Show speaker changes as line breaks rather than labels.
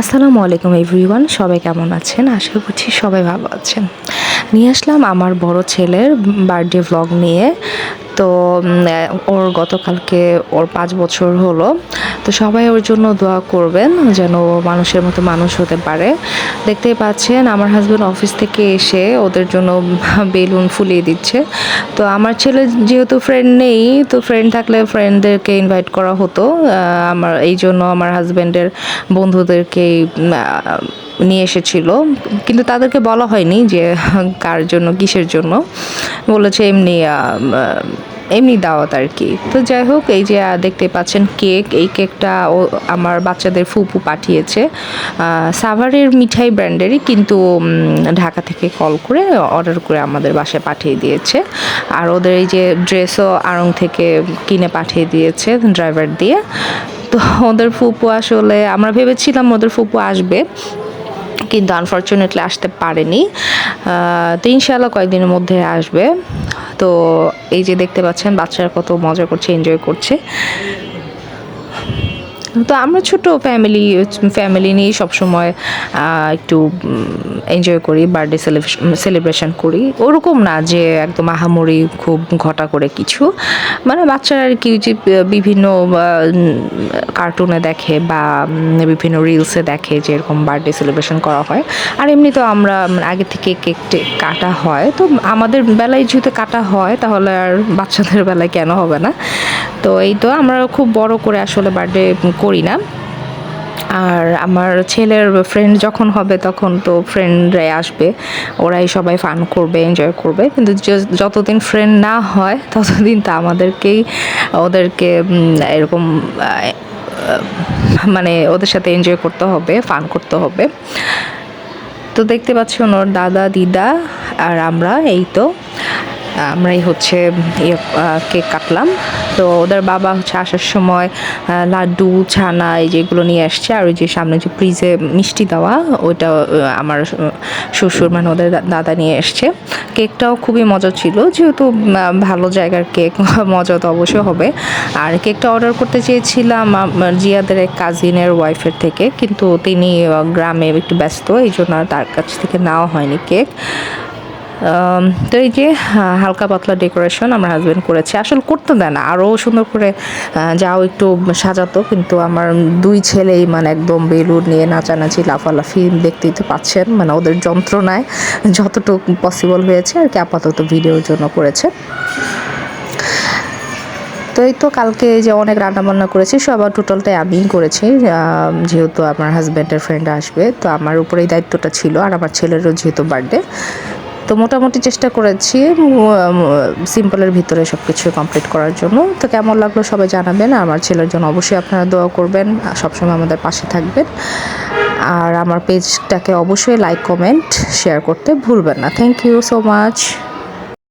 আসসালামু আলাইকুম এভরিওয়ান, সবাই কেমন আছেন? আশা করছি সবাই ভালো আছেন। নিয়ে আসলাম আমার বড় ছেলের বার্থডে ভ্লগ নিয়ে। তো ওর গতকালকে ওর ৫ বছর হলো। তো সবাই ওর জন্য দোয়া করবেন যেন ও মানুষের মতো মানুষ হতে পারে। দেখতেই পাচ্ছেন আমার হাসব্যান্ড অফিস থেকে এসে ওদের জন্য বেলুন ফুলিয়ে দিচ্ছে। তো আমার ছেলে যেহেতু ফ্রেন্ড নেই, তো ফ্রেন্ড থাকলে ফ্রেন্ডদেরকে ইনভাইট করা হতো। আমার এই জন্য আমার হাসব্যান্ডের বন্ধুদেরকেই নিয়ে এসেছিল, কিন্তু তাদেরকে বলা হয়নি যে কার জন্য কিসের জন্য, বলেছে এমনি এমনি দাওয়াত আর কি। তো যাই হোক, এই যে দেখতে পাচ্ছেন কেক, এই কেকটা ও আমার বাচ্চাদের ফুপু পাঠিয়েছে, সাভারের মিঠাই ব্র্যান্ডেরই, কিন্তু ঢাকা থেকে কল করে অর্ডার করে আমাদের বাসায় পাঠিয়ে দিয়েছে। আর ওদের এই যে ড্রেসও আড়ং থেকে কিনে পাঠিয়ে দিয়েছে ড্রাইভার দিয়ে। তো ওদের ফুপু আসলে আমরা ভেবেছিলাম ওদের ফুপু আসবে, কিন্তু আনফর্চুনেটলি আসতে পারেনি। তো ইনশাআল্লাহ কয়েকদিনের মধ্যে আসবে। তো এই যে দেখতে পাচ্ছেন বাচ্চারা কত মজা করছে, এনজয় করছে। তো আমরা ছোট ফ্যামিলি নিয়েই সবসময় একটু এনজয় করি, বার্থডে সেলিব্রেশন করি। ওরকম না যে একদম আহামরি খুব ঘটা করে কিছু, মানে বাচ্চারা আর কি যে বিভিন্ন কার্টুনে দেখে বা বিভিন্ন রিলসে দেখে যে এরকম বার্থডে সেলিব্রেশন করা হয়। আর এমনি তো আমরা আগে থেকে কেক কাটা হয়, তো আমাদের বেলায় যেহেতু কাটা হয় তাহলে আর বাচ্চাদের বেলায় কেন হবে না। তো এই তো আমরা খুব বড় করে আসলে বার্থডে করি না। আর আমার ছেলের ফ্রেন্ড যখন হবে তখন তো ফ্রেন্ডরাই আসবে, ওরাই সবাই ফান করবে, এনজয় করবে। কিন্তু যতদিন ফ্রেন্ড না হয় ততদিন তো আমাদেরকেই ওদেরকে এরকম মানে ওদের সাথে এনজয় করতে হবে, ফান করতে হবে। তো দেখতে পাচ্ছি ওর দাদা দিদা আর আমরা এই তো আমরাই হচ্ছে কেক কাটলাম। তো ওদের বাবা হচ্ছে আসার সময় লাড্ডু, ছানা এই যেগুলো নিয়ে আসছে, আর ওই যে সামনে যে ফ্রিজে মিষ্টি দেওয়া ওইটা আমার শ্বশুর মানে ওদের দাদা নিয়ে এসছে। কেকটাও খুবই মজা ছিল, যেহেতু ভালো জায়গার কেক মজা তো অবশ্যই হবে। আর কেকটা অর্ডার করতে চেয়েছিলাম জিয়াদের এক কাজিনের ওয়াইফের থেকে, কিন্তু তিনি গ্রামে একটু ব্যস্ত, এই জন্য তার কাছ থেকে নেওয়া হয়নি কেক। তো এই যে হালকা পাতলা ডেকোরেশন আমার হাজব্যান্ড করেছে, আসলে করতে দেয় না, আরও সুন্দর করে যাও একটু সাজাতো, কিন্তু আমার দুই ছেলেই মানে একদম বেলুন নিয়ে নাচানাচি লাফালাফি, দেখতেই তো পাচ্ছেন, মানে ওদের যন্ত্রণায় যতটুকু পসিবল হয়েছে আর কি আপাতত ভিডিওর জন্য করেছে। তো এই তো কালকে যে অনেক রান্নাবান্না করেছি, সবার টোটালটাই আমিই করেছি, যেহেতু আমার হাজব্যান্ডের ফ্রেন্ড আসবে, তো আমার উপরেই দায়িত্বটা ছিল, আর আমার ছেলেরও যেহেতু বার্থডে। তো মোটামুটি চেষ্টা করেছি সিম্পলের ভিতরে সব কিছু কমপ্লিট করার জন্য। তো কেমন লাগলো সবাই জানাবেন, আমার ছেলের জন্য অবশ্যই আপনারা দোয়া করবেন, সবসময় আমাদের পাশে থাকবেন। আর আমার পেজটাকে অবশ্যই লাইক, কমেন্ট, শেয়ার করতে ভুলবেন না। Thank you so much.